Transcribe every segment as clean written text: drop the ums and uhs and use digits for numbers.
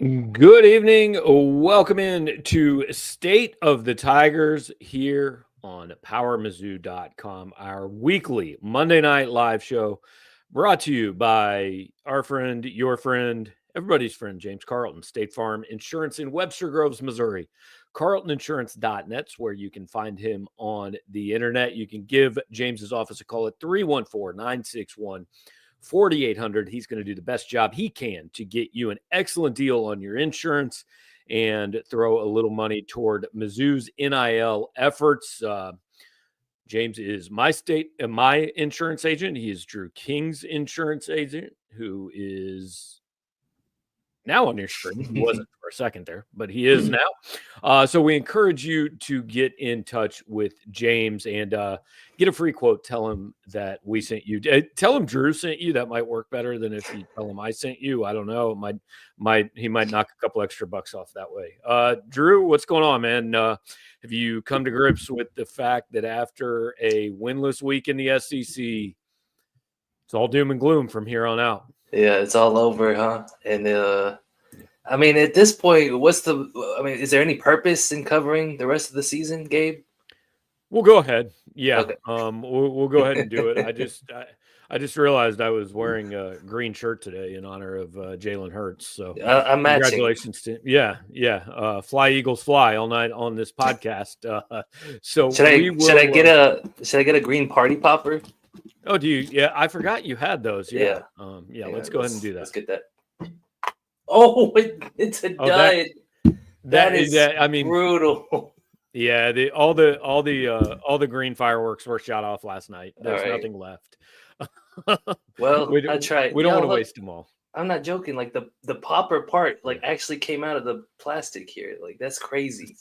Good evening. Welcome in to State of the Tigers here on PowerMizzou.com, our weekly Monday night live show brought to you by our friend, your friend, everybody's friend, James Carlton, State Farm Insurance in Webster Groves, Missouri. CarltonInsurance.net's where you can find him on the internet. You can give James's office a call at 314-961-4800. He's going to do the best job he can to get you an excellent deal on your insurance and throw a little money toward Mizzou's NIL efforts. James is my insurance agent. He is Drew King's insurance agent, who is now on your screen. He wasn't for a second there, but he is now. So we encourage you to get in touch with James and get a free quote. Tell him that we sent you. Tell him Drew sent you. That might work better than if you tell him I sent you. I don't know. He might knock a couple extra bucks off that way. Drew, what's going on, man? Have you come to grips with the fact that after a winless week in the SEC, it's all doom and gloom from here on out? Yeah, it's all over, huh? And I mean, at this point, is there any purpose in covering the rest of the season, Gabe? We'll go ahead. Yeah. Okay. We'll go ahead and do it. I just realized I was wearing a green shirt today in honor of Jalen Hurts. So I'm matching. Congratulations to yeah. Fly Eagles fly all night on this podcast. So should I get a green party popper? Oh, do you? Yeah, I forgot you had those. Yeah. Let's go ahead and do that. Let's get that. Oh, it's a dud. That is brutal. Yeah, all the green fireworks were shot off last night. There's nothing left. Well, I tried. We don't want to waste them all. I'm not joking. Like the popper part, actually came out of the plastic here. Like that's crazy.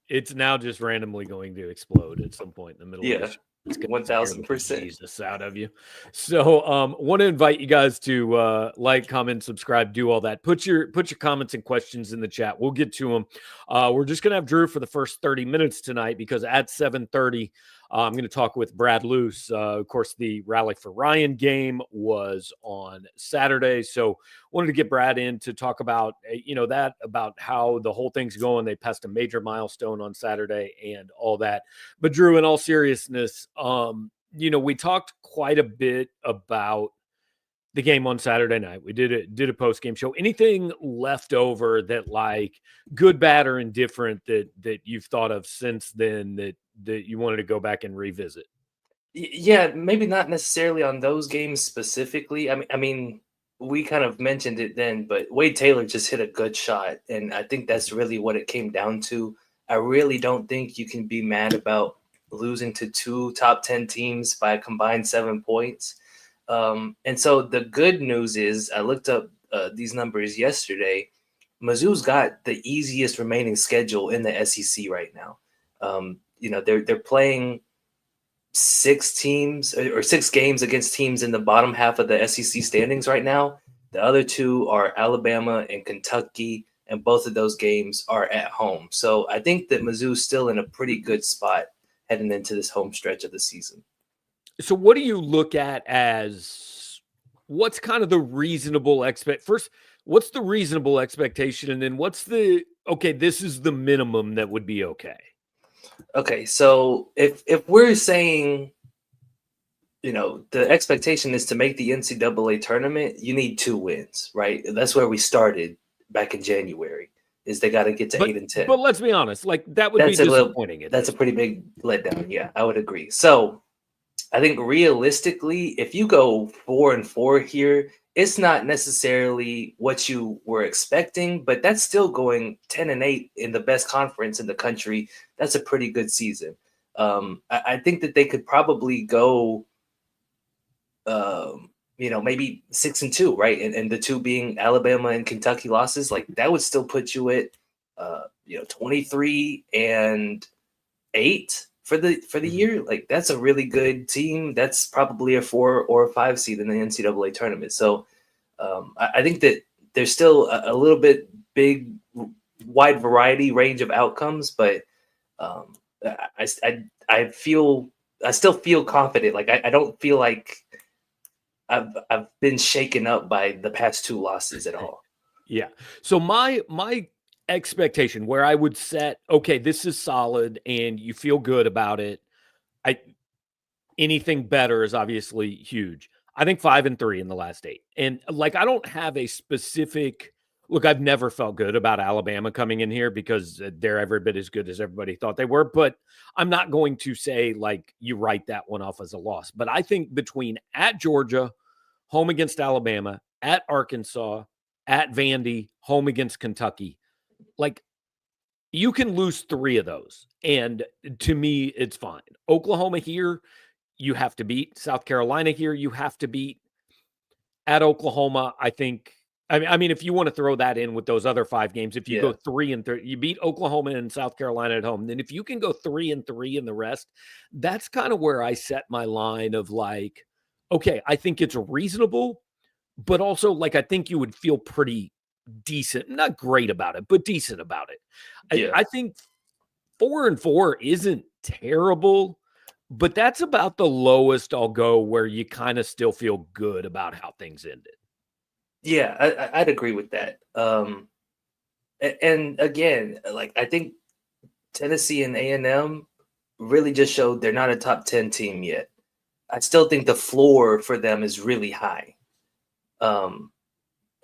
It's now just randomly going to explode at some point in the middle. Yeah. Of the 1,000% Jesus out of you. So want to invite you guys to like, comment, subscribe, do all that. Put your comments and questions in the chat. We'll get to them. We're just gonna have Drew for the first 30 minutes tonight because at 7:30 I'm going to talk with Brad Loos. Of course, the Rally for Ryan game was on Saturday. So wanted to get Brad in to talk about, about how the whole thing's going. They passed a major milestone on Saturday and all that. But Drew, in all seriousness, we talked quite a bit about the game on Saturday night. We did a post-game show. Anything left over that, like, good, bad, or indifferent that you've thought of since then that you wanted to go back and revisit? Yeah, maybe not necessarily on those games specifically. I mean, we kind of mentioned it then, but Wade Taylor just hit a good shot, and I think that's really what it came down to. I really don't think you can be mad about losing to two top 10 teams by a combined 7 points. And so the good news is I looked up these numbers yesterday. Mizzou's got the easiest remaining schedule in the SEC right now. They're playing 6 teams or 6 games against teams in the bottom half of the SEC standings right now. The other 2 are Alabama and Kentucky, and both of those games are at home. So I think that Mizzou's still in a pretty good spot heading into this home stretch of the season. So what do you look at as what's kind of the reasonable first, what's the reasonable expectation? And then what's this is the minimum that would be okay? Okay, so if we're saying, the expectation is to make the NCAA tournament, you need 2 wins, right? That's where we started back in January, is they got to get to 8-10. But let's be honest, that would be disappointing. That's a pretty big letdown. Yeah, I would agree. So I think realistically, if you go 4-4 here, it's not necessarily what you were expecting, but that's still going 10-8 in the best conference in the country. That's a pretty good season. I think that they could probably go, maybe 6-2, right? And the 2 being Alabama and Kentucky losses, that would still put you at, 23-8 for the year. That's a really good team. That's probably a 4 or a 5 seed in the NCAA tournament. So I think that there's still a little bit wide variety range of outcomes, but I still feel confident. I don't feel like I've been shaken up by the past 2 losses at all. Yeah. So my expectation where I would set, okay, this is solid and you feel good about it. I Anything better is obviously huge. I think 5-3 in the last 8. And like I don't have a specific look, I've never felt good about Alabama coming in here because they're every bit as good as everybody thought they were, but I'm not going to say like you write that one off as a loss. But I think between at Georgia, home against Alabama, at Arkansas, at Vandy, home against Kentucky, like you can lose 3 of those. And to me, it's fine. Oklahoma here, you have to beat. South Carolina here, you have to beat. At Oklahoma, I think. I mean, if you want to throw that in with those other 5 games, if you go Yeah. 3-3, you beat Oklahoma and South Carolina at home. Then if you can go 3-3 in the rest, that's kind of where I set my line of like, okay, I think it's reasonable, but also like I think you would feel pretty decent, not great about it, but decent about it. Yeah. I think 4-4 isn't terrible, but that's about the lowest I'll go where you kind of still feel good about how things ended. Yeah, I'd agree with that. And again, like I think Tennessee and A&M really just showed they're not a top 10 team yet. I still think the floor for them is really high. Um,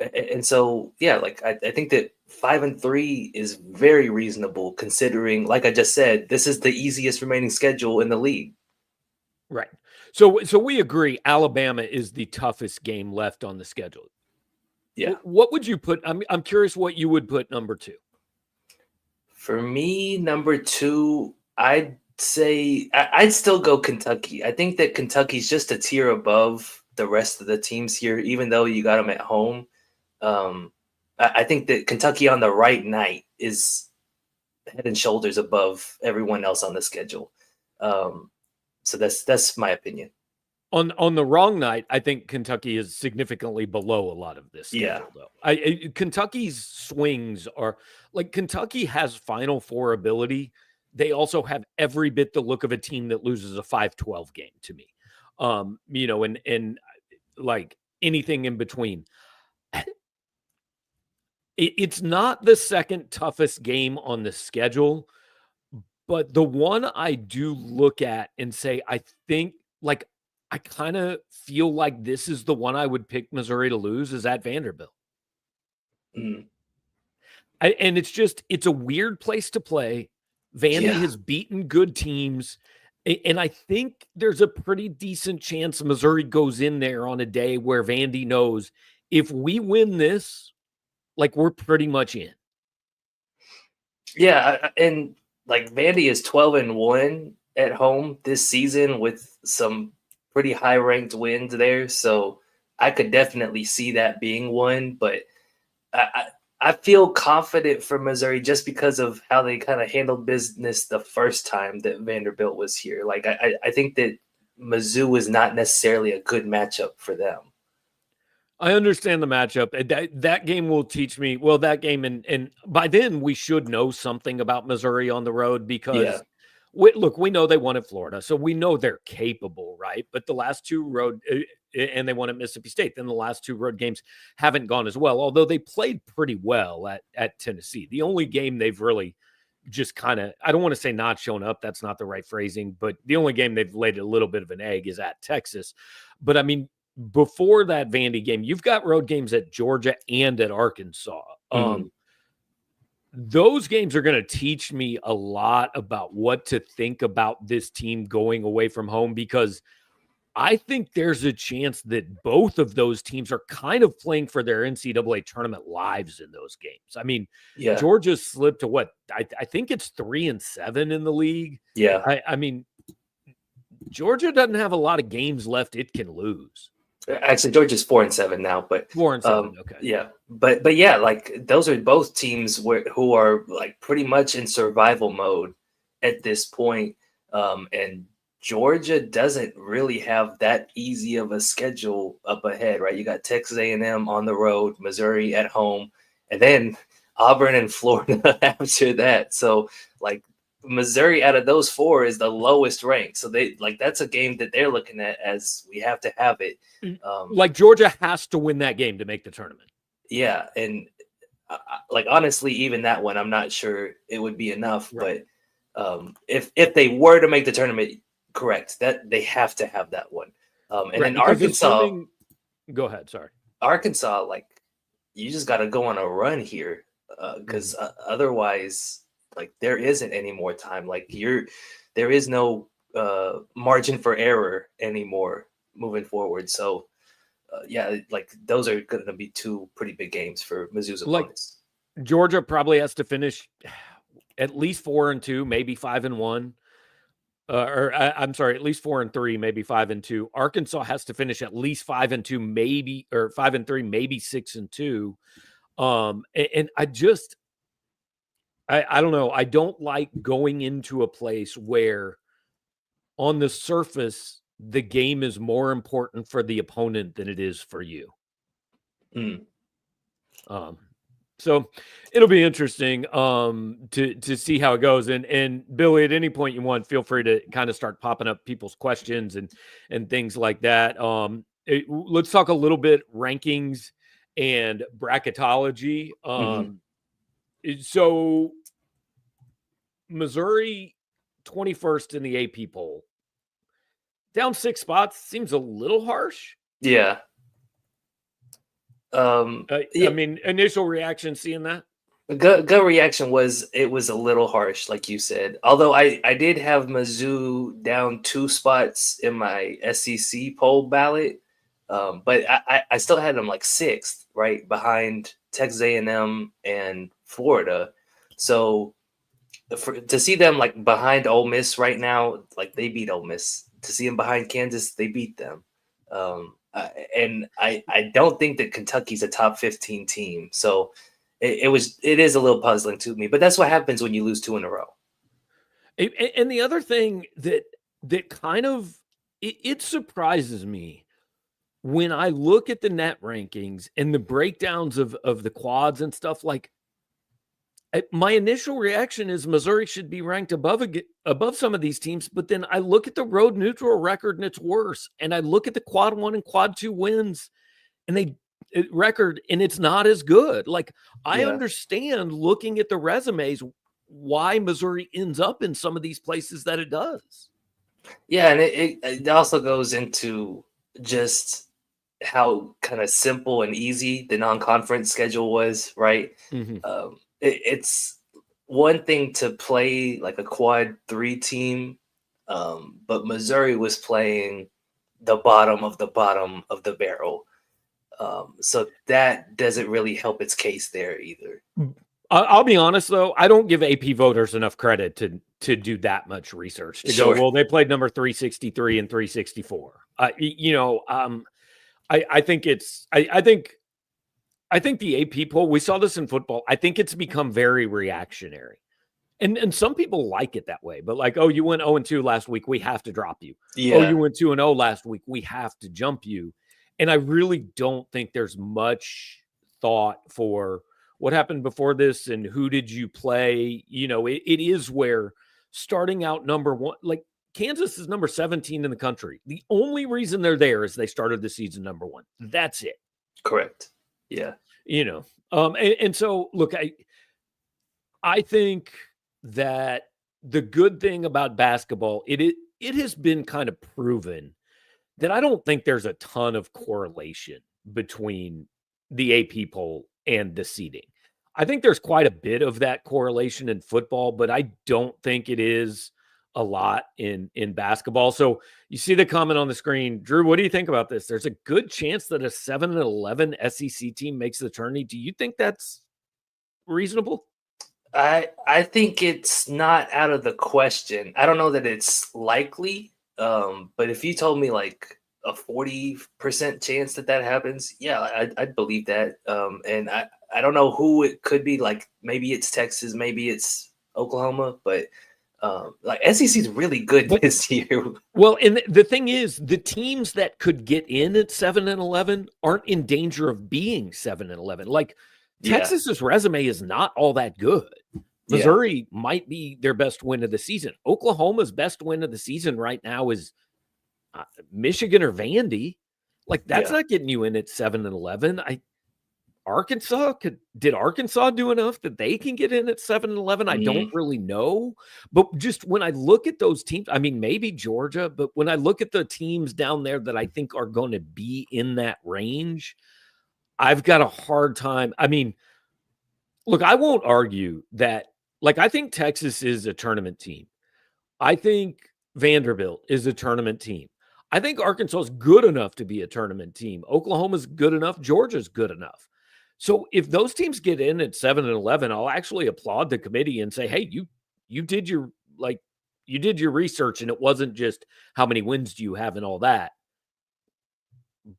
and so, yeah, like I think that 5-3 is very reasonable considering, like I just said, this is the easiest remaining schedule in the league. Right. So we agree Alabama is the toughest game left on the schedule. Yeah. What would you put? I'm curious what you would put number 2. For me, number 2, I'd say I'd still go Kentucky. I think that Kentucky's just a tier above the rest of the teams here, even though you got them at home. I think that Kentucky on the right night is head and shoulders above everyone else on the schedule. So that's my opinion. On the wrong night, I think Kentucky is significantly below a lot of this Yeah. schedule, though. Kentucky's swings are like Kentucky has Final Four ability. They also have every bit the look of a team that loses a 5-12 game to me. And like anything in between. It's not the second toughest game on the schedule, but the one I do look at and say, I think like I kind of feel like this is the one I would pick Missouri to lose is at Vanderbilt. Mm. And it's a weird place to play. Vandy Yeah. has beaten good teams. And I think there's a pretty decent chance Missouri goes in there on a day where Vandy knows if we win this, like we're pretty much in. Yeah, and like Vandy is 12-1 at home this season with some pretty high ranked wins there. So I could definitely see that being one, but I feel confident for Missouri just because of how they kind of handled business the first time that Vanderbilt was here. Like I think that Mizzou is not necessarily a good matchup for them. I understand the matchup. That game will teach me. Well, that game and by then we should know something about Missouri on the road Yeah, because we know they won at Florida, so we know they're capable, right? But the last 2 road and they won at Mississippi State. Then the last 2 road games haven't gone as well, although they played pretty well at Tennessee. The only game they've really just kind of I don't want to say not shown up. That's not the right phrasing, but the only game they've laid a little bit of an egg is at Texas. But I mean, before that Vandy game, you've got road games at Georgia and at Arkansas. mhm. Those games are going to teach me a lot about what to think about this team going away from home because I think there's a chance that both of those teams are kind of playing for their NCAA tournament lives in those games. I mean, Yeah, Georgia's slipped to what I think it's 3-7 in the league. yeah. I mean, Georgia doesn't have a lot of games left it can lose. Actually, Georgia's 4-7 now, but 4-7. Okay. yeah, but yeah, like those are both teams who are like pretty much in survival mode at this point. And Georgia doesn't really have that easy of a schedule up ahead, right? You got Texas A&M on the road, Missouri at home, and then Auburn and Florida after that. So like Missouri out of those 4 is the lowest ranked. So they like that's a game that they're looking at as we have to have it. Like Georgia has to win that game to make the tournament. Yeah, and like honestly, even that one, I'm not sure it would be enough. Right. But if they were to make the tournament, correct, that they have to have that one. And Right. then Because assuming, go ahead. Sorry. Arkansas, like you just got to go on a run here, because otherwise, like there isn't any more time. Like there is no margin for error anymore moving forward. So yeah, like those are going to be two pretty big games for Mizzou's Like opponents. Georgia probably has to finish at least 4-2, maybe 5-1. I'm sorry, at least 4-3, maybe 5-2. Arkansas has to finish at least 5-2, maybe, or 5-3, maybe 6-2. And I don't know. I don't like going into a place where on the surface, the game is more important for the opponent than it is for you. Mm. So it'll be interesting to see how it goes. And Billy, at any point you want, feel free to kind of start popping up people's questions and things like that. Let's talk a little bit rankings and bracketology. So Missouri 21st in the AP poll, down 6 spots seems a little harsh. Yeah. I mean, initial reaction seeing that. Gut reaction was it was a little harsh, like you said. Although I did have Mizzou down 2 spots in my SEC poll ballot, but I still had them like 6th, right behind Texas A&M and Florida. So to see them like behind Ole Miss right now, like they beat Ole Miss. To see them behind Kansas, they beat them. And I don't think that Kentucky's a top 15 team. So it is a little puzzling to me, but that's what happens when you lose 2 in a row. And the other thing that kind of it surprises me when I look at the net rankings and the breakdowns of the quads and stuff, like my initial reaction is Missouri should be ranked above some of these teams, but then I look at the road neutral record and it's worse. And I look at the quad 1 and quad 2 wins and record and it's not as good. Like I understand looking at the resumes why Missouri ends up in some of these places that it does. Yeah, and it also goes into just how kind of simple and easy the non-conference schedule was, right? It's one thing to play like a quad 3 team, but Missouri was playing the bottom of the barrel. So that doesn't really help its case there either. I'll be honest though, I don't give AP voters enough credit to do that much research to go, well, they played number 363 and 364. I think I think the AP poll, we saw this in football. I think it's become very reactionary. And some people like it that way, but like, oh, you went 0-2 last week, we have to drop you. Yeah. Oh, you went 2-0 last week, we have to jump you. And I really don't think there's much thought for what happened before this and who did you play. It is where starting out number 1, like Kansas is number 17 in the country. The only reason they're there is they started the season number 1. That's it. Correct. Yeah. And so look, I think that the good thing about basketball, it has been kind of proven that I don't think there's a ton of correlation between the AP poll and the seeding. I think there's quite a bit of that correlation in football, but I don't think it is a lot in basketball. So you see the comment on the screen. Drew, what do you think about this? There's a good chance that a 7-11 SEC team makes the tourney. Do you think that's reasonable? I think it's not out of the question. I don't know that it's likely, but if you told me like a 40% chance that happens, yeah, I'd believe that. And I don't know who it could be. Like maybe it's Texas, maybe it's Oklahoma, but like SEC is really good this year. Well, and the thing is, the teams that could get in at 7-11 aren't in danger of being 7-11. Like Texas's resume is not all that good. Missouri might be their best win of the season. Oklahoma's best win of the season right now is Michigan or Vandy. Like that's not getting you in at 7-11. did Arkansas do enough that they can get in at 7-11? I don't really know. But just when I look at those teams, I mean, maybe Georgia, but when I look at the teams down there that I think are going to be in that range, I've got a hard time. I mean, look, I won't argue that. Like, I think Texas is a tournament team. I think Vanderbilt is a tournament team. I think Arkansas is good enough to be a tournament team. Oklahoma's good enough. Georgia's good enough. So if those teams get in at 7-11, I'll actually applaud the committee and say, hey, you did your research, and it wasn't just how many wins do you have and all that.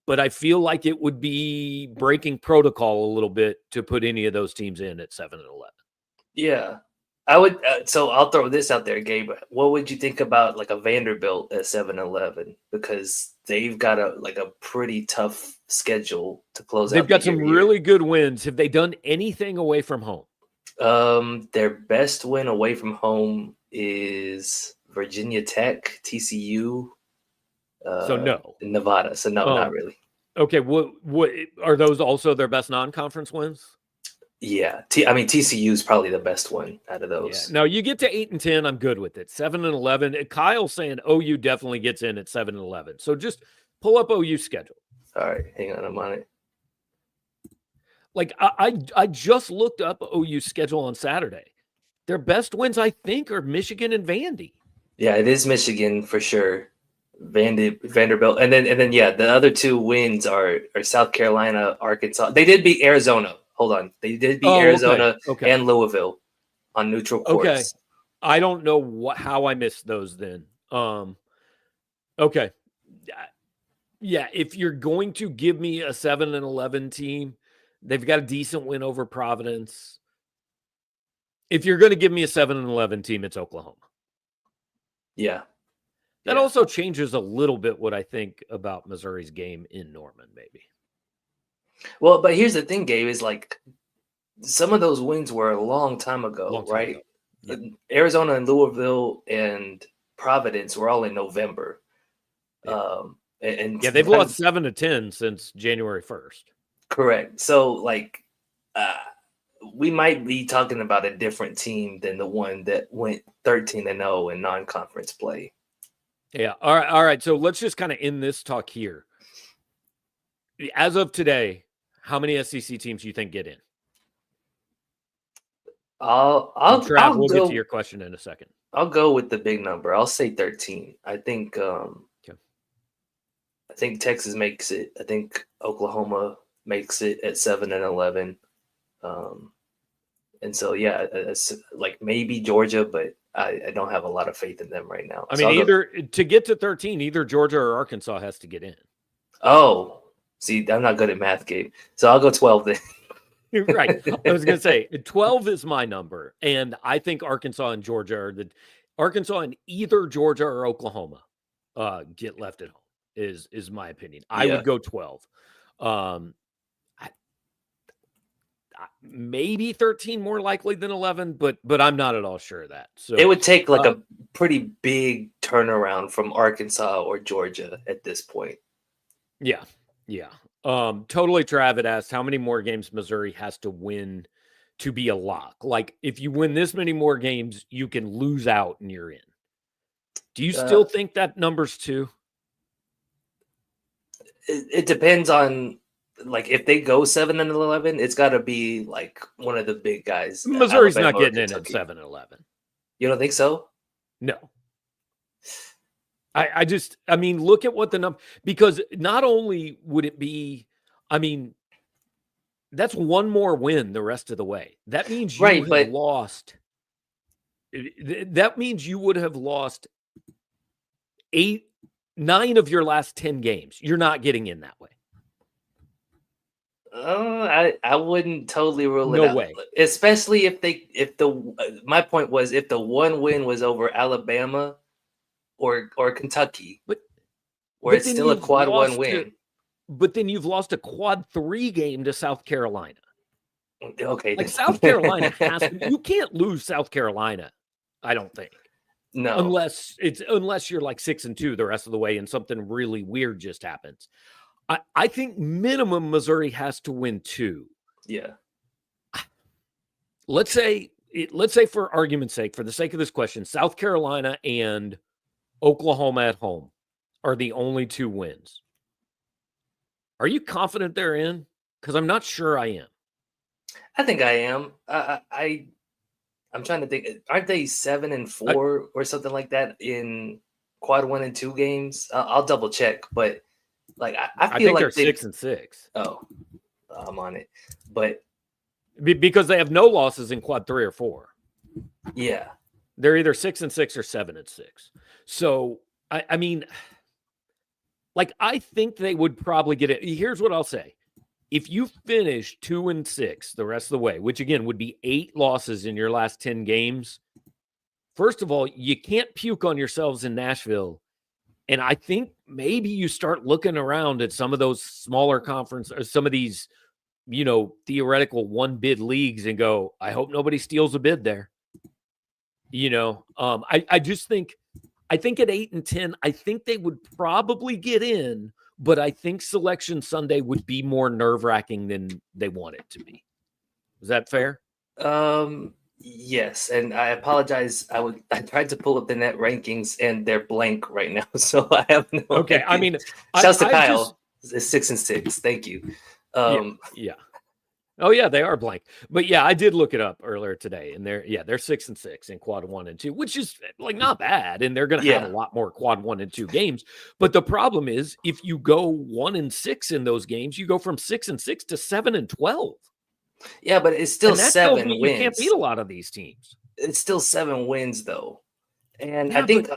But I feel like it would be breaking protocol a little bit to put any of those teams in at 7-11. Yeah. I would. So I'll throw this out there, Gabe. What would you think about like a Vanderbilt at 7-11? Because they've got a pretty tough schedule to close out. They've got some really good wins. Have they done anything away from home? Their best win away from home is Virginia Tech, TCU. So no, Nevada. So no, not really. Okay. What are those also their best non-conference wins? Yeah, TCU is probably the best one out of those. Yeah. No, you get to 8-10, I'm good with it. 7-11. Kyle's saying OU definitely gets in at 7-11. So just pull up OU's schedule. All right, hang on, I'm on it. Like I just looked up OU's schedule on Saturday. Their best wins, I think, are Michigan and Vandy. Yeah, it is Michigan for sure. Vanderbilt, and then yeah, the other two wins are South Carolina, Arkansas. They did beat Arizona. Hold on. They did beat Arizona and Louisville on neutral courts. Okay. I don't know how I missed those then. Okay. Yeah, if you're going to give me a 7-11 team, they've got a decent win over Providence. If you're going to give me a 7-11 team, it's Oklahoma. Yeah. That also changes a little bit what I think about Missouri's game in Norman, maybe. Well, but here's the thing, Gabe, is like some of those wins were a long time ago, right? Yep. Arizona and Louisville and Providence were all in November. Yeah. And they've lost 7-10 since January 1st. Correct. So like we might be talking about a different team than the one that went 13-0 in non-conference play. Yeah. All right. So let's just kind of end this talk here. As of today, how many SEC teams do you think get in? We'll get to your question in a second. I'll go with the big number. I'll say 13. I think I think Texas makes it. I think Oklahoma makes it at 7-11. And so yeah, it's like maybe Georgia, but I don't have a lot of faith in them right now. I mean, to get to 13, either Georgia or Arkansas has to get in. Oh, see, I'm not good at math, Gabe. So I'll go 12 then. Right. I was going to say 12 is my number. And I think Arkansas and Georgia Arkansas and either Georgia or Oklahoma get left at home is my opinion. I would go 12. Maybe 13 more likely than 11, but I'm not at all sure of that. So it would take like a pretty big turnaround from Arkansas or Georgia at this point. Yeah. Totally. Travis asked how many more games Missouri has to win to be a lock. Like if you win this many more games, you can lose out and you're in. Do you still think that number's 2? It depends on like if they go 7-11, it's got to be like one of the big guys. Missouri's not getting in at 7-11. You don't think so? No. I mean, look at what the number, because not only would it be, I mean, that's one more win the rest of the way. That means you have lost. That means you would have lost 9 of your last 10 games. You're not getting in that way. I wouldn't totally rule it out. No way. Especially my point was if the one win was over Alabama or Kentucky, but it's still a quad 1 win. But then you've lost a quad 3 game to South Carolina. Okay. Like South Carolina you can't lose South Carolina, I don't think. No. Unless you're like 6-2 the rest of the way and something really weird just happens. I think minimum Missouri has to win 2. Yeah. Let's say for argument's sake, for the sake of this question, South Carolina and Oklahoma at home are the only 2 wins. Are you confident they're in? Because I'm not sure I am. I think I am. I'm trying to think. Aren't they 7-4 or something like that in quad 1 and 2 games? I'll double check, but like I feel think like they're 6-6. Oh, I'm on it, but because they have no losses in quad 3 or 4. yeah, they're either 6-6 or 7-6. So I mean, like I think they would probably get it. Here's what I'll say: if you finish 2-6 the rest of the way, which again would be 8 losses in your last 10 games, first of all, you can't puke on yourselves in Nashville. And I think maybe you start looking around at some of those smaller conference or some of these, theoretical 1-bid leagues and go, I hope nobody steals a bid there. I just think at 8-10, I think they would probably get in, but I think Selection Sunday would be more nerve-wracking than they want it to be. Is that fair? Yes, and I apologize. I tried to pull up the net rankings and they're blank right now, so I have no Okay, idea. I mean, shouts to Kyle. It's 6-6. Thank you. Yeah. Oh yeah, they are blank. But yeah, I did look it up earlier today, and they're 6-6 in quad 1 and 2, which is like not bad. And they're going to have a lot more quad 1 and 2 games. But the problem is, if you go 1-6 in those games, you go from 6-6 to 7-12. Yeah, but it's still 7 wins. You can't beat a lot of these teams. It's still 7 wins though, and I think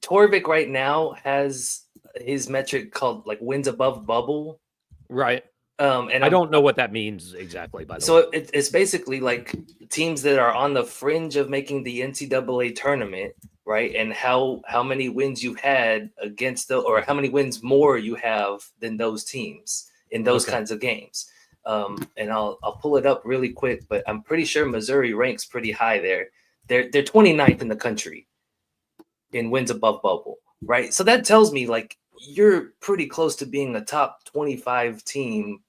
Torvik right now has his metric called like wins above bubble. Right. And I don't know what that means exactly, by the way. So it's basically like teams that are on the fringe of making the NCAA tournament, right? And how many wins you had against or how many wins more you have than those teams in those kinds of games. And I'll pull it up really quick, but I'm pretty sure Missouri ranks pretty high there. They're 29th in the country in wins above bubble, right? So that tells me like you're pretty close to being a top 25 team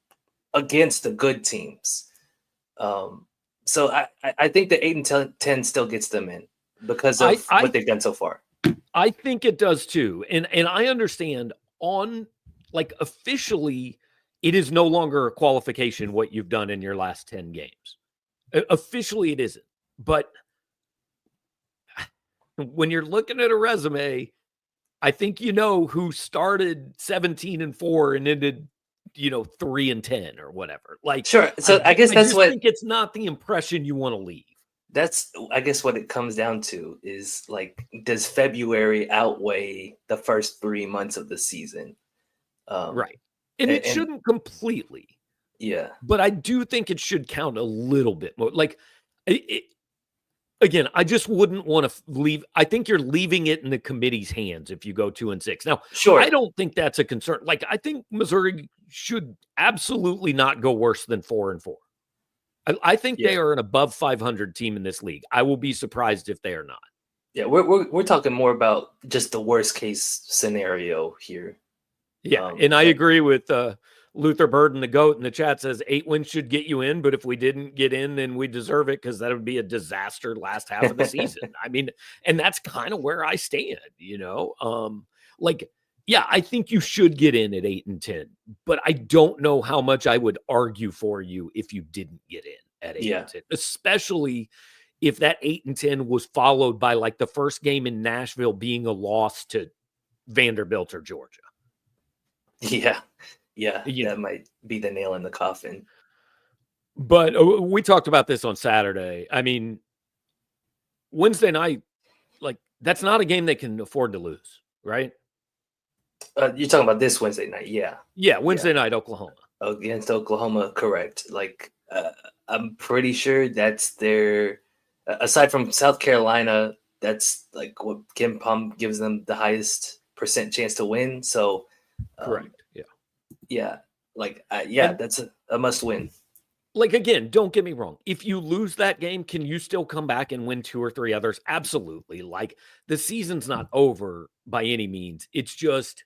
against the good teams. So I think the 8-10 still gets them in because of what they've done so far. I think it does too. And I understand on like officially it is no longer a qualification what you've done in your last 10 games. Officially it isn't. But when you're looking at a resume, I think who started 17-4 and ended 3-10 or whatever. Like, sure. So I guess that's what I think it's not the impression you want to leave. That's, I guess, what it comes down to is like, does February outweigh the first 3 months of the season? Right. And it shouldn't completely. Yeah. But I do think it should count a little bit more. Like, again, I just wouldn't want to leave. I think you're leaving it in the committee's hands if you go 2-6. Now, sure, I don't think that's a concern. Like, I think Missouri should absolutely not go worse than 4-4. I think they are an above 500 team in this league. I will be surprised if they are not. Yeah, we're talking more about just the worst case scenario here. Yeah, and I agree with Luther Bird and the GOAT in the chat says 8 wins should get you in, but if we didn't get in, then we deserve it because that would be a disaster last half of the season. I mean, and that's kind of where I stand, yeah, I think you should get in at 8-10, but I don't know how much I would argue for you if you didn't get in at 8-10, especially if that 8-10 was followed by like the first game in Nashville being a loss to Vanderbilt or Georgia. Yeah, that might be the nail in the coffin. But we talked about this on Saturday. I mean, Wednesday night, like that's not a game they can afford to lose, right? You're talking about this Wednesday night, yeah, Wednesday night, Oklahoma against Oklahoma, correct? Like, I'm pretty sure that's their. Aside from South Carolina, that's like what Kim Pom gives them the highest % chance to win. So, correct. Yeah. Like, that's a must win. Like, again, don't get me wrong. If you lose that game, can you still come back and win 2 or 3 others? Absolutely. Like, the season's not over by any means. It's just,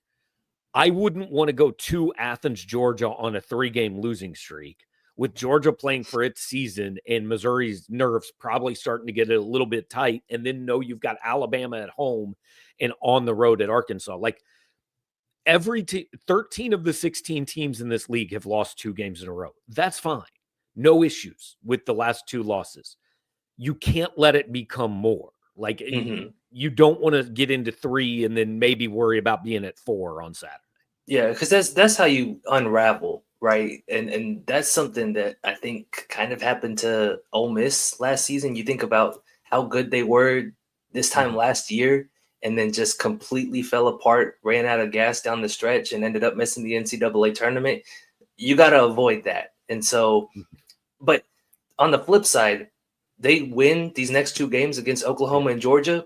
I wouldn't want to go to Athens, Georgia on a 3-game losing streak with Georgia playing for its season and Missouri's nerves probably starting to get a little bit tight, and then know you've got Alabama at home and on the road at Arkansas. Like, 13 of the 16 teams in this league have lost 2 games in a row. That's fine. No issues with the last 2 losses. You can't let it become more. Like, you don't want to get into 3 and then maybe worry about being at 4 on Saturday. Yeah, because that's how you unravel, right? And that's something that I think kind of happened to Ole Miss last season. You think about how good they were this time last year, and then just completely fell apart, ran out of gas down the stretch, and ended up missing the NCAA tournament. You got to avoid that. And so, but on the flip side, they win these next 2 games against Oklahoma and Georgia.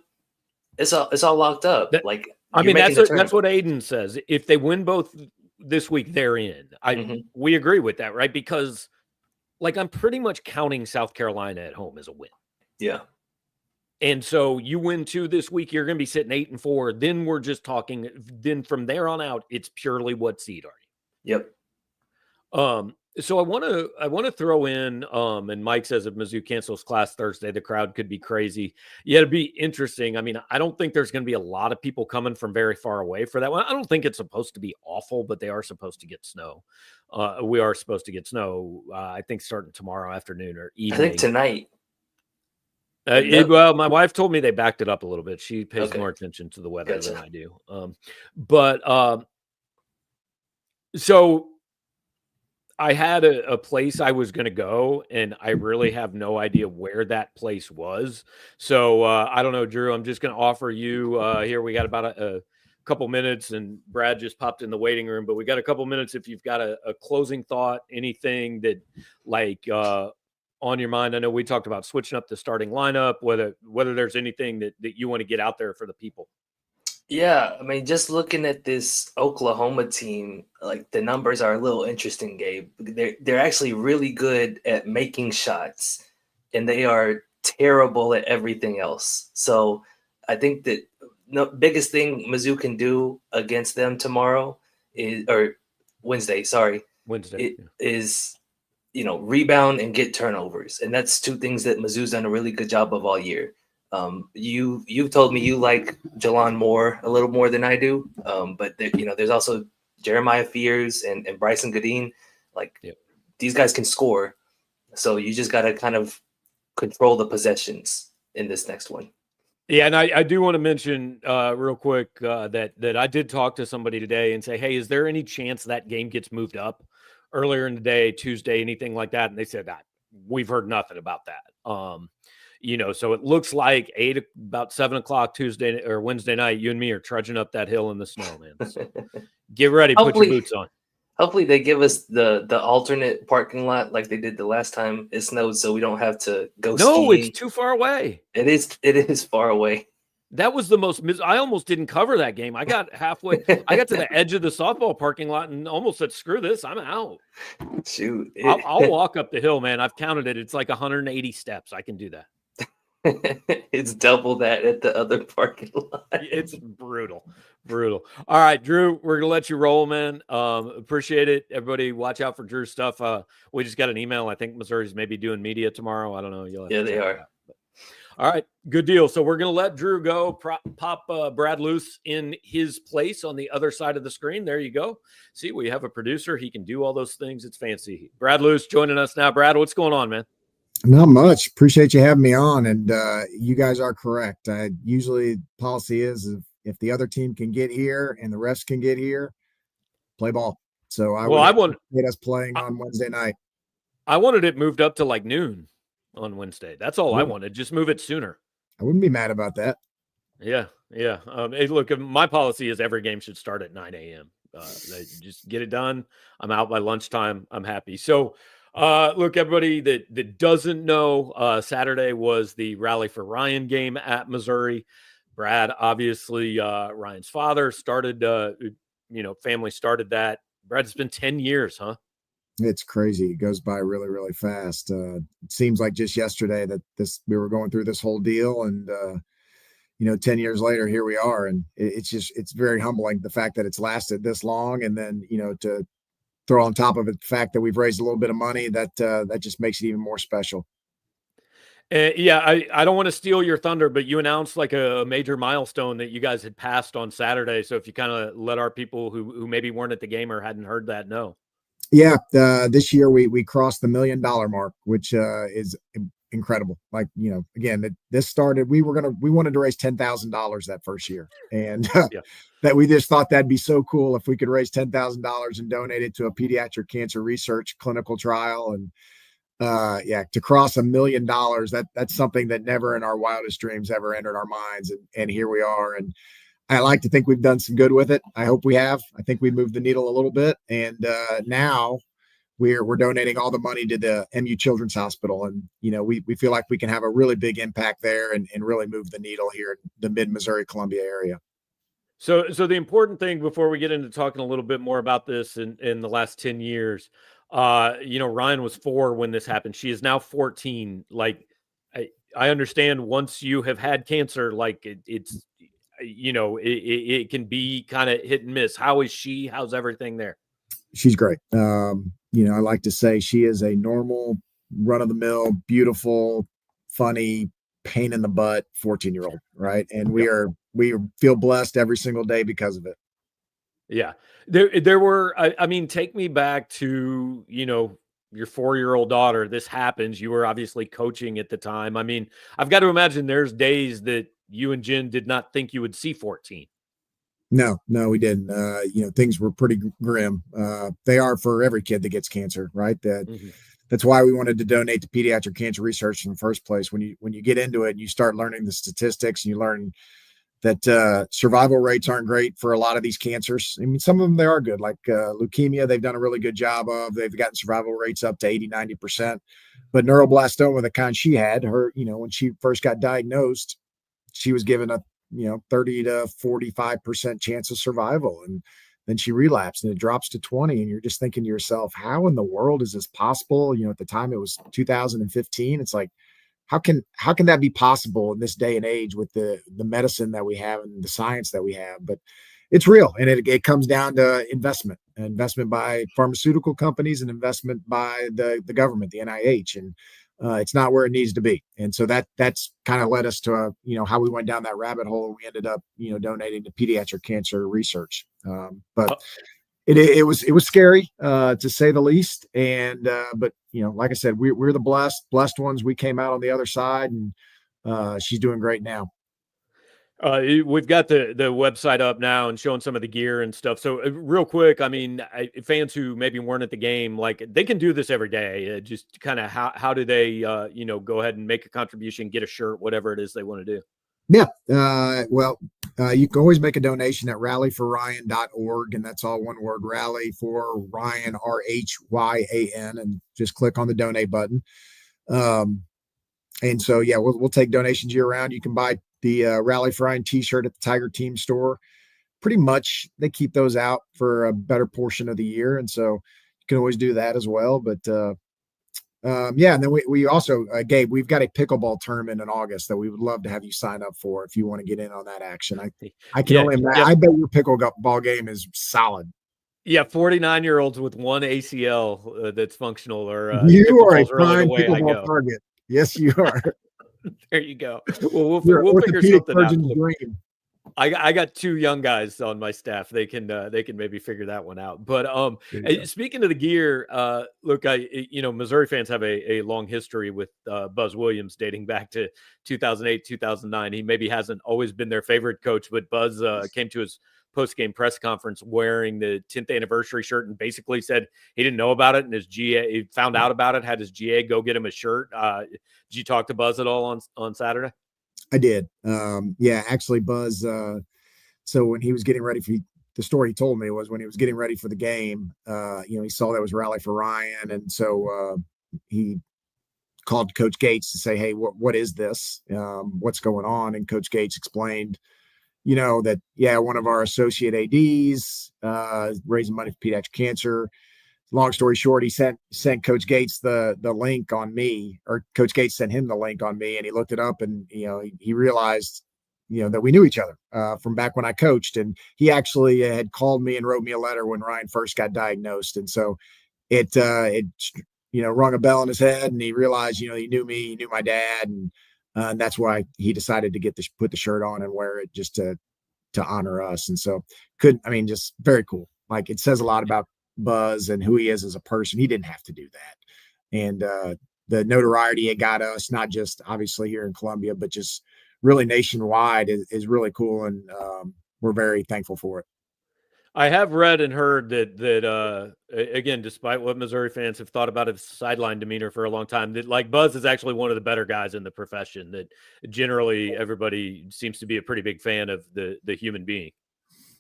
It's all locked up. That's what Aiden says. If they win both this week, they're in. We agree with that, right? Because, like, I'm pretty much counting South Carolina at home as a win. Yeah. And so you win 2 this week, you're going to be sitting 8-4. Then we're just talking. Then from there on out, it's purely what seed are you? Yep. So I want to throw in, and Mike says if Mizzou cancels class Thursday, the crowd could be crazy. Yeah, it'd be interesting. I mean, I don't think there's going to be a lot of people coming from very far away for that one. I don't think it's supposed to be awful, but they are supposed to get snow. We are supposed to get snow, I think, starting tomorrow afternoon or evening. I think tonight. Well, my wife told me they backed it up a little bit. She pays more attention to the weather than I do. So I had a place I was going to go, and I really have no idea where that place was. So I don't know, Drew. I'm just going to offer you here. We got about a couple minutes, and Brad just popped in the waiting room, but we got a couple minutes. If you've got a closing thought, anything that on your mind. I know we talked about switching up the starting lineup, whether there's anything that you want to get out there for the people. Yeah, I mean, just looking at this Oklahoma team, like, the numbers are a little interesting, Gabe. They're actually really good at making shots, and they are terrible at everything else. So I think that the biggest thing Mizzou can do against them tomorrow Wednesday, is rebound and get turnovers, and that's 2 things that Mizzou's done a really good job of all year. You've told me you like Jalon Moore a little more than I do, but there's also Jeremiah Fears and Bryson Godin. These guys can score, so you just got to kind of control the possessions in this next one. Yeah, and I do want to mention real quick that I did talk to somebody today and say, hey, is there any chance that game gets moved up earlier in the day, Tuesday, anything like that? And they said that we've heard nothing about that. So it looks like about 7:00 Tuesday or Wednesday night, you and me are trudging up that hill in the snow, man. So get ready, put your boots on. Hopefully they give us the alternate parking lot like they did the last time it snowed, so we don't have to go skiing. No, it's too far away. It is far away. That was the most. I almost didn't cover that game. I got halfway. I got to the edge of the softball parking lot and almost said, "Screw this, I'm out." Shoot, I'll walk up the hill, man. I've counted it. It's like 180 steps. I can do that. It's double that at the other parking lot. It's brutal. All right, Drew, we're gonna let you roll, man. Appreciate it. Everybody, watch out for Drew's stuff. We just got an email. I think Missouri's maybe doing media tomorrow. I don't know. Yeah, they are. All right, good deal. So we're gonna let Drew go. Pop Brad Loos in his place on the other side of the screen. There you go. See, we have a producer. He can do all those things. It's fancy. Brad Loos joining us now. Brad, what's going on, man? Not much. Appreciate you having me on. And you guys are correct. Usually policy is if the other team can get here and the refs can get here, play ball. So I want us playing on Wednesday night. I wanted it moved up to like noon on Wednesday. That's all I wanted. Just move it sooner. I wouldn't be mad about that. Yeah. Hey, look, my policy is every game should start at 9 a.m. Just get it done. I'm out by lunchtime. I'm happy. So, look, everybody that doesn't know, Saturday was the Rally for Ryan game at Missouri. Brad, obviously, Ryan's father started, family started that. Brad, it's been 10 years, huh? It's crazy. It goes by really, really fast. It seems like just yesterday that we were going through this whole deal, and 10 years later, here we are. And it's very humbling, the fact that it's lasted this long, and then to throw on top of it the fact that we've raised a little bit of money, that just makes it even more special. Yeah, I don't want to steal your thunder, but you announced like a major milestone that you guys had passed on Saturday. So if you kind of let our people who maybe weren't at the game or hadn't heard that know. Yeah, this year we crossed the $1 million mark, which is incredible. Like, again, this started. We wanted to raise $10,000 that first year, and Yeah. that we just thought that'd be so cool if we could raise $10,000 and donate it to a pediatric cancer research clinical trial. And to cross $1 million, that's something that never in our wildest dreams ever entered our minds, and here we are. And I like to think we've done some good with it. I hope we have. I think we moved the needle a little bit, and now we're donating all the money to the MU Children's Hospital, and we feel like we can have a really big impact there and really move the needle here in the mid-Missouri Columbia area. So the important thing before we get into talking a little bit more about this in the last 10 years, Rhyan was 4 when this happened. She is now 14. Like, I understand once you have had cancer, like it can be kind of hit and miss. How is she? How's everything there? She's great. I like to say she is a normal, run-of-the-mill, beautiful, funny, pain in the butt 14-year-old, right? And we feel blessed every single day because of it. Yeah. There were, I mean, take me back to, your 4-year-old daughter. This happens. You were obviously coaching at the time. I mean, I've got to imagine there's days that you and Jen did not think you would see 14. No, we didn't. Things were pretty grim. They are for every kid that gets cancer, right? That's why we wanted to donate to pediatric cancer research in the first place. When you get into it and you start learning the statistics, and you learn that survival rates aren't great for a lot of these cancers. I mean, some of them, they are good, like leukemia, they've done a really good job of. They've gotten survival rates up to 80, 90%. But neuroblastoma, the kind she had, when she first got diagnosed, she was given a 30 to 45% chance of survival, and then she relapsed and it drops to 20, and you're just thinking to yourself, how in the world is this possible? At the time it was 2015. It's like, how can that be possible in this day and age with the medicine that we have and the science that we have? But it's real, and it comes down to investment by pharmaceutical companies and investment by the government, the NIH, and it's not where it needs to be. And so that's kind of led us to how we went down that rabbit hole. We ended up donating to pediatric cancer research, but it was scary to say the least. And but like I said, we're the blessed ones. We came out on the other side, and she's doing great now. We've got the website up now and showing some of the gear and stuff. So real quick, I mean, fans who maybe weren't at the game, like, they can do this every day. Just kind of how do they, go ahead and make a contribution, get a shirt, whatever it is they want to do. Yeah. You can always make a donation at rallyforryan.org, and that's all one word, Rally for Ryan, Rhyan, and just click on the donate button. And so, we'll take donations year round. You can buy the Rally for Ryan t-shirt at the Tiger Team store. Pretty much they keep those out for a better portion of the year, and so you can always do that as well. But and then we also, Gabe, we've got a pickleball tournament in August that we would love to have you sign up for if you want to get in on that action. I can only imagine. I bet your pickleball game is solid. Yeah, 49-year-olds with one ACL that's functional, or you are a prime pickleball target. Yes, you are. There you go. Well, we'll figure something out. Dream. I got 2 young guys on my staff. They can maybe figure that one out. But speaking of the gear, look, Missouri fans have a long history with Buzz Williams dating back to 2008, 2009. He maybe hasn't always been their favorite coach, but Buzz came to his post-game press conference wearing the 10th anniversary shirt and basically said he didn't know about it, and his GA, he found out about it, had his GA go get him a shirt. Did you talk to Buzz at all on Saturday? I did. Actually, Buzz, so when he was getting ready for the story he told me was when he was getting ready for the game, he saw that was Rally for Ryan, and so he called Coach Gates to say, hey, what is this? What's going on? And Coach Gates explained, that, one of our associate ADs raising money for pediatric cancer. Long story short, he sent Coach Gates the link on me, or Coach Gates sent him the link on me, and he looked it up, and he realized that we knew each other from back when I coached. And he actually had called me and wrote me a letter when Rhyan first got diagnosed. And so it rung a bell in his head, and he realized, he knew me, he knew my dad. And that's why he decided to put the shirt on and wear it just to honor us. And so just very cool. Like, it says a lot about Buzz and who he is as a person. He didn't have to do that. And the notoriety it got us, not just obviously here in Columbia, but just really nationwide, is really cool. And we're very thankful for it. I have read and heard that again, despite what Missouri fans have thought about his sideline demeanor for a long time, that like Buzz is actually one of the better guys in the profession, that generally everybody seems to be a pretty big fan of the human being.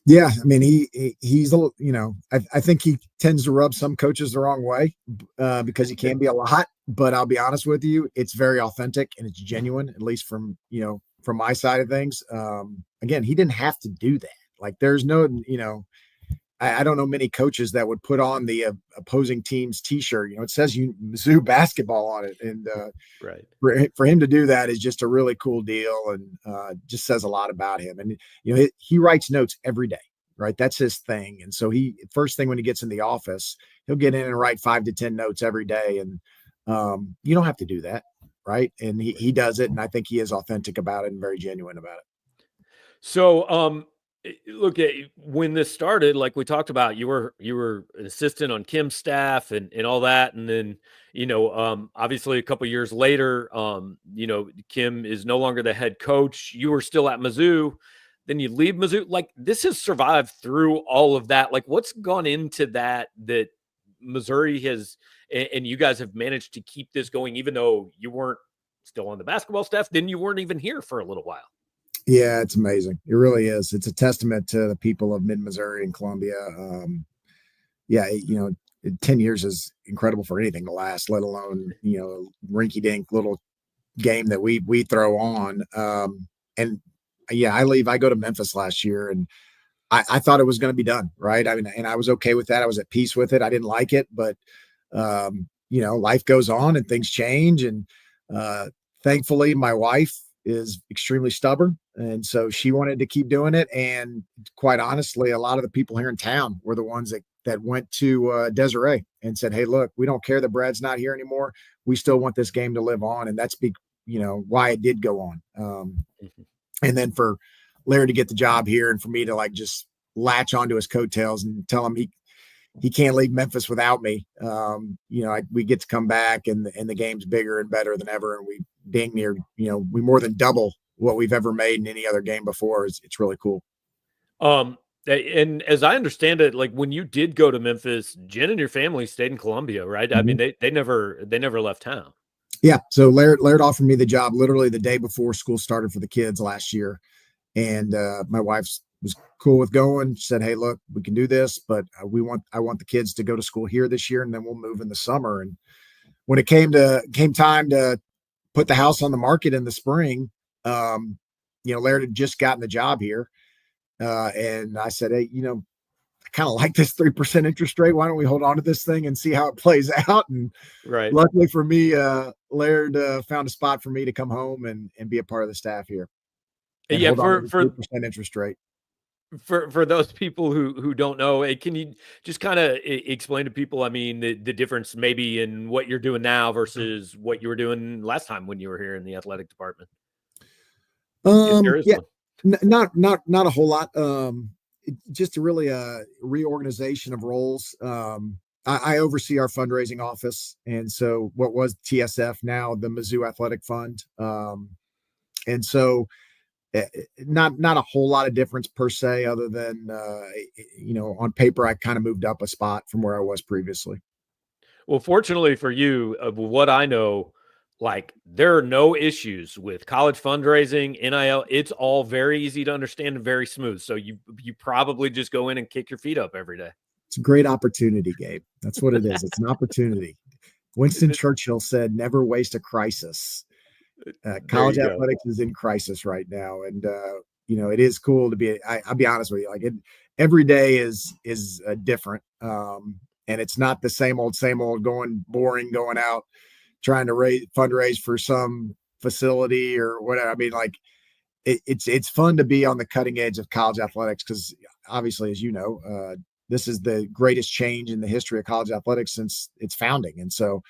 Yeah. I mean, he's I think he tends to rub some coaches the wrong way because he can be a lot, but I'll be honest with you, it's very authentic and it's genuine, at least from my side of things. Again, he didn't have to do that. Like, there's no, I don't know many coaches that would put on the opposing team's T-shirt. It says Mizzou basketball on it, and right. For him to do that is just a really cool deal, and just says a lot about him. And he writes notes every day, right? That's his thing. And so first thing when he gets in the office, he'll get in and write 5 to 10 notes every day, and you don't have to do that, right? And he does it, and I think he is authentic about it and very genuine about it. So, look, when this started, like we talked about, you were an assistant on Kim's staff and all that. And then, obviously a couple years later, Kim is no longer the head coach. You were still at Mizzou. Then you leave Mizzou. Like, this has survived through all of that. Like, what's gone into that Missouri has, and you guys have managed to keep this going, even though you weren't still on the basketball staff, then you weren't even here for a little while. Yeah, it's amazing. It really is. It's a testament to the people of mid-Missouri and Columbia. 10 years is incredible for anything to last, let alone, rinky-dink little game that we throw on. I leave. I go to Memphis last year, and I thought it was going to be done, right? I mean, and I was okay with that. I was at peace with it. I didn't like it, but, life goes on and things change. And thankfully, my wife is extremely stubborn, and so she wanted to keep doing it. And quite honestly, a lot of the people here in town were the ones that went to Desiree and said, "Hey, look, we don't care that Brad's not here anymore. We still want this game to live on." And that's why it did go on. And then for Larry to get the job here, and for me to just latch onto his coattails and tell him he can't leave Memphis without me. We get to come back, and the game's bigger and better than ever. And we dang near, we more than double what we've ever made in any other game before. It's really cool. And as I understand it, like, when you did go to Memphis, Jen and your family stayed in Columbia, right? Mm-hmm. I mean, they never left town. Yeah. So Laird offered me the job literally the day before school started for the kids last year. And my wife was cool with going. She said, "Hey, look, we can do this, but I want the kids to go to school here this year, and then we'll move in the summer." And when it came time to put the house on the market in the spring, Laird had just gotten the job here. And I said, "Hey, I kind of like this 3% interest rate. Why don't we hold on to this thing and see how it plays out?" And right. Luckily for me, Laird found a spot for me to come home and be a part of the staff here. And yeah, for 3% interest rate. For those people who don't know, can you just kind of explain to people, I mean, the difference maybe in what you're doing now versus what you were doing last time when you were here in the athletic department? Not a whole lot. Just really a reorganization of roles. I oversee our fundraising office, and so what was TSF, now the Mizzou Athletic Fund. And so not a whole lot of difference per se, other than, on paper, I kind of moved up a spot from where I was previously. Well, fortunately for you, of what I know, like, there are no issues with college fundraising, NIL. It's all very easy to understand and very smooth. So you probably just go in and kick your feet up every day. It's a great opportunity, Gabe. That's what it is. It's an opportunity. Winston Churchill said, "Never waste a crisis." College athletics is in crisis right now. And, it is cool to be, I'll be honest with you, every day is different. And it's not the same old, going out, trying to fundraise for some facility or whatever. I mean, it's fun to be on the cutting edge of college athletics because obviously, as you know, this is the greatest change in the history of college athletics since its founding. And so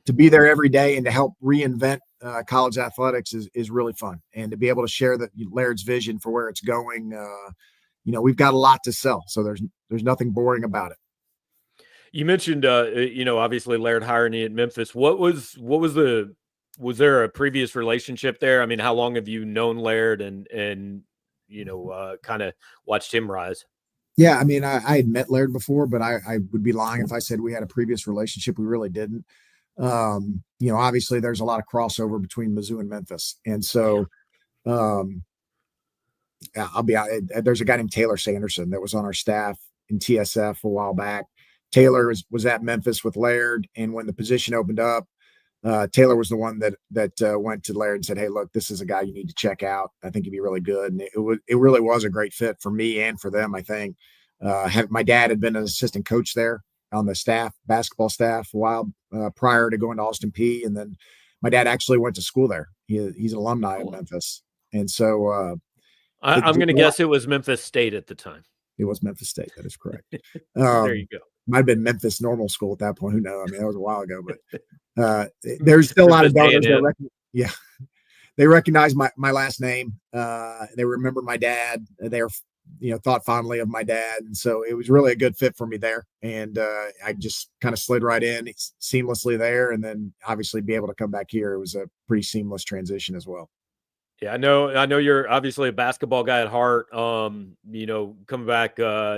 to be there every day and to help reinvent college athletics is really fun. And to be able to share Laird's vision for where it's going, we've got a lot to sell. So there's nothing boring about it. You mentioned, obviously Laird hiring you at Memphis. Was there a previous relationship there? I mean, how long have you known Laird and kind of watched him rise? Yeah, I mean, I had met Laird before, but I would be lying if I said we had a previous relationship. We really didn't. Obviously there's a lot of crossover between Mizzou and Memphis. And so, I'll be out. There's a guy named Taylor Sanderson that was on our staff in TSF a while back. Taylor was at Memphis with Laird. And when the position opened up, Taylor was the one that went to Laird and said, "Hey, look, this is a guy you need to check out. I think he'd be really good." And it really was a great fit for me and for them. I think my dad had been an assistant coach there on the basketball staff a while prior to going to Austin Peay. And then my dad actually went to school there. He's an alumni of Memphis. And so I'm going to guess it was Memphis State at the time. It was Memphis State. That is correct. There you go. Might have been Memphis Normal School at that point. Who knows? I mean, that was a while ago, but there's still a lot of donors that they recognize my last name. They remember my dad. They were, thought fondly of my dad. And so it was really a good fit for me there. And I just kind of slid right in seamlessly there. And then obviously be able to come back here. It was a pretty seamless transition as well. Yeah, I know you're obviously a basketball guy at heart. Coming back,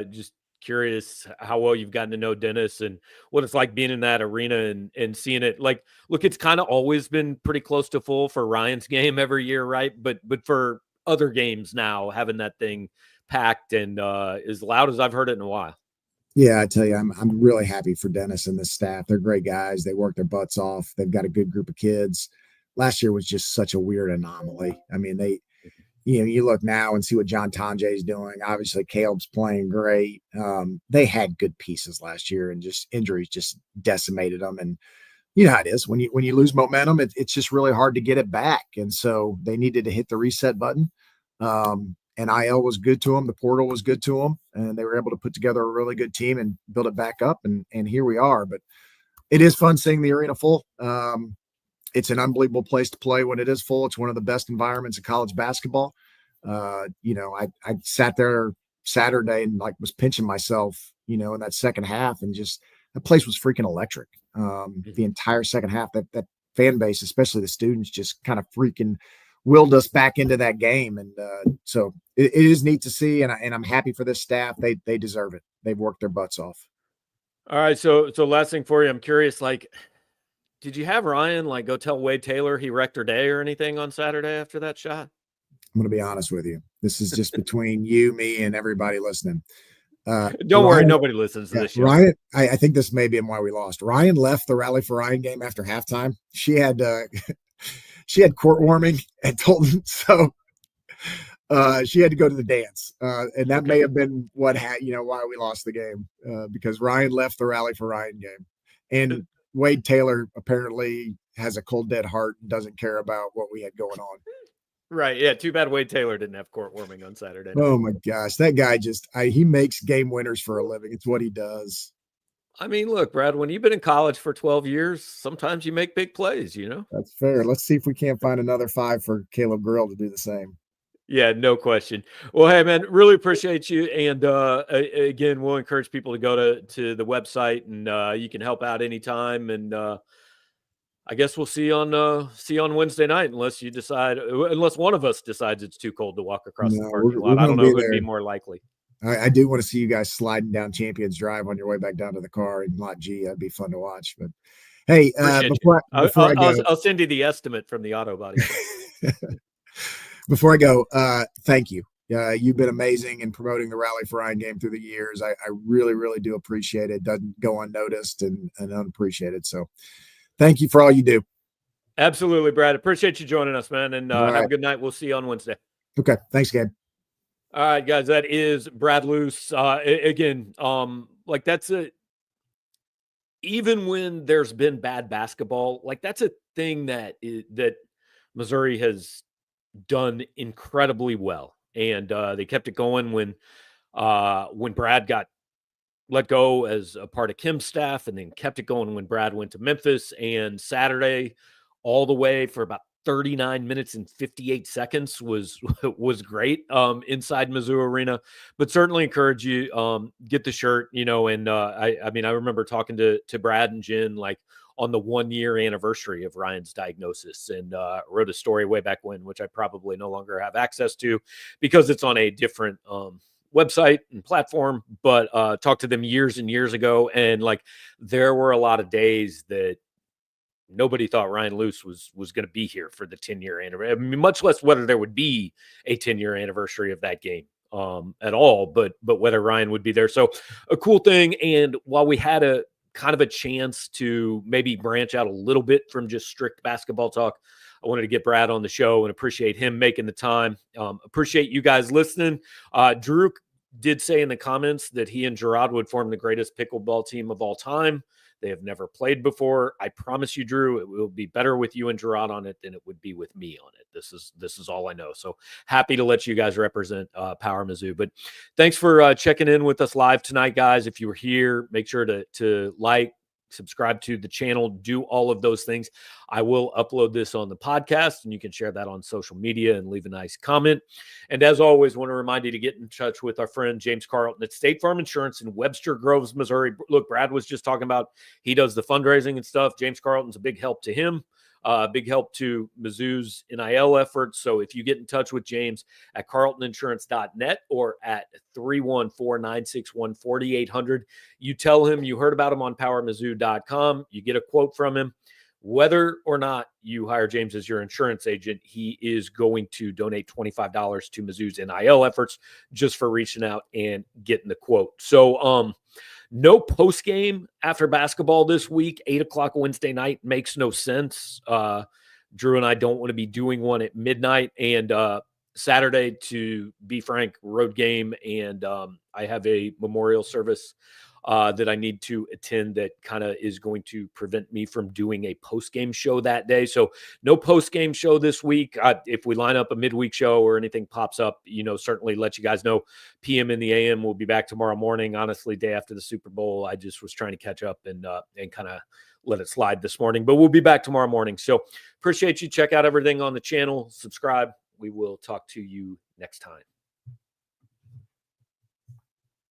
just curious how well you've gotten to know Dennis and what it's like being in that arena and seeing it. Like, look, it's kind of always been pretty close to full for Ryan's game every year, right? But for other games now, having that thing packed and as loud as I've heard it in a while. Yeah, I tell you, I'm really happy for Dennis and the staff. They're great guys. They work their butts off. They've got a good group of kids. Last year was just such a weird anomaly. I mean, you look now and see what John Tonje is doing. Obviously, Caleb's playing great. They had good pieces last year, and just injuries just decimated them. And you know how it is when you lose momentum, it's just really hard to get it back. And so they needed to hit the reset button. NIL was good to them. The portal was good to them, and they were able to put together a really good team and build it back up. And here we are. But it is fun seeing the arena full. It's an unbelievable place to play when it is full. It's one of the best environments of college basketball. I sat there Saturday and was pinching myself, in that second half, and just that place was freaking electric. The entire second half, that fan base, especially the students, just kind of freaking willed us back into that game. And so it is neat to see, and I'm happy for this staff. They deserve it. They've worked their butts off. All right, so last thing for you, I'm curious, did you have Ryan go tell Wade Taylor he wrecked her day or anything on Saturday after that shot? I'm going to be honest with you. This is just between you, me, and everybody listening. Don't worry, nobody listens to this show. Ryan, I think this may be why we lost. Ryan left the Rally for Ryan game after halftime. She had court warming and told him so. She had to go to the dance, and that may have been why we lost the game because Ryan left the Rally for Ryan game, and Wade Taylor apparently has a cold, dead heart and doesn't care about what we had going on. Right. Yeah. Too bad Wade Taylor didn't have court warming on Saturday. Oh my gosh. That guy he makes game winners for a living. It's what he does. I mean, look, Brad, when you've been in college for 12 years, sometimes you make big plays, That's fair. Let's see if we can't find another 5 for Caleb Grill to do the same. Yeah, no question. Well, hey, man, really appreciate you. And again, we'll encourage people to go to the website, and you can help out anytime. And I guess we'll see you on Wednesday night, unless one of us decides it's too cold to walk across the parking lot. I don't know who'd be more likely. I do want to see you guys sliding down Champions Drive on your way back down to the car in Lot G. That'd be fun to watch. But hey, before I go, I'll send you the estimate from the auto body. Before I go, thank you. You've been amazing in promoting the Rally for Ryan game through the years. I really, really do appreciate it. It doesn't go unnoticed and unappreciated. So thank you for all you do. Absolutely, Brad. Appreciate you joining us, man. And have a good night. We'll see you on Wednesday. Okay. Thanks, Gabe. All right, guys. That is Brad Loos. Again, that's even when there's been bad basketball, that's a thing that Missouri has done incredibly well. And they kept it going when Brad got let go as a part of Kim's staff, and then kept it going when Brad went to Memphis. And Saturday, all the way for about 39 minutes and 58 seconds was great inside Mizzou Arena. But certainly encourage you get the shirt, and I mean, I remember talking to Brad and Jen like on the 1-year anniversary of Ryan's diagnosis, and wrote a story way back when, which I probably no longer have access to because it's on a different website and platform, but talked to them years and years ago. And like, there were a lot of days that nobody thought Ryan Loos was going to be here for the 10-year anniversary. I mean, much less whether there would be a 10-year anniversary of that game at all, but whether Ryan would be there. So a cool thing. And while we had a kind of a chance to maybe branch out a little bit from just strict basketball talk, I wanted to get Brad on the show and appreciate him making the time. Appreciate you guys listening. Drew did say in the comments that he and Gerard would form the greatest pickleball team of all time. They have never played before. I promise you, Drew, it will be better with you and Gerard on it than it would be with me on it. This is all I know. So happy to let you guys represent Power Mizzou. But thanks for checking in with us live tonight, guys. If you were here, make sure to like, subscribe to the channel, do all of those things. I will upload this on the podcast, and you can share that on social media and leave a nice comment. And as always, want to remind you to get in touch with our friend James Carlton at State Farm Insurance in Webster Groves, Missouri. Look, Brad was just talking about he does the fundraising and stuff. James Carlton's a big help to him. Big help to Mizzou's NIL efforts. So if you get in touch with James at carltoninsurance.net or at 314-961-4800, you tell him you heard about him on powermizzou.com. You get a quote from him. Whether or not you hire James as your insurance agent, he is going to donate $25 to Mizzou's NIL efforts just for reaching out and getting the quote. So, no post game after basketball this week. 8:00 Wednesday night makes no sense. Drew and I don't want to be doing one at midnight. And Saturday, to be frank, road game. And I have a memorial service that I need to attend that kind of is going to prevent me from doing a post-game show that day. So no post-game show this week. If we line up a midweek show or anything pops up, certainly let you guys know. PM in the AM. We'll be back tomorrow morning. Honestly, day after the Super Bowl, I just was trying to catch up and kind of let it slide this morning, but we'll be back tomorrow morning. So appreciate you. Check out everything on the channel. Subscribe. We will talk to you next time.